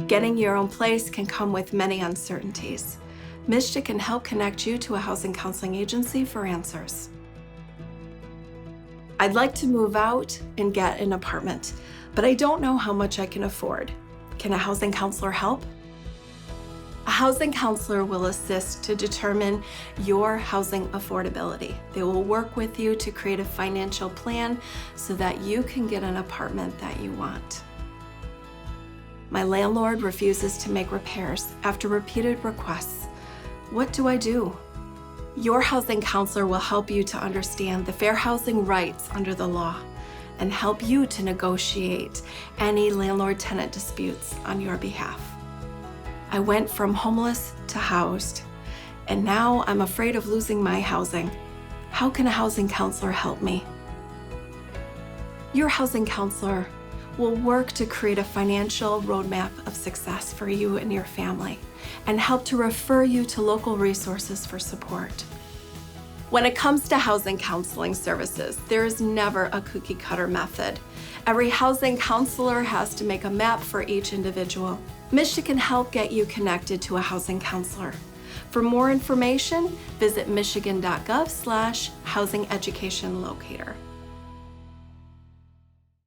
Getting your own place can come with many uncertainties. MSHDA can help connect you to a housing counseling agency for answers. I'd like to move out and get an apartment, but I don't know how much I can afford. Can a housing counselor help? A housing counselor will assist to determine your housing affordability. They will work with you to create a financial plan so that you can get an apartment that you want. My landlord refuses to make repairs after repeated requests. What do I do? Your housing counselor will help you to understand the fair housing rights under the law and help you to negotiate any landlord-tenant disputes on your behalf. I went from homeless to housed, and now I'm afraid of losing my housing. How can a housing counselor help me? Your housing counselor will work to create a financial roadmap of success for you and your family and help to refer you to local resources for support. When it comes to housing counseling services, there is never a cookie-cutter method. Every housing counselor has to make a map for each individual. MSHDA can help get you connected to a housing counselor. For more information, visit michigan.gov/housing education locator.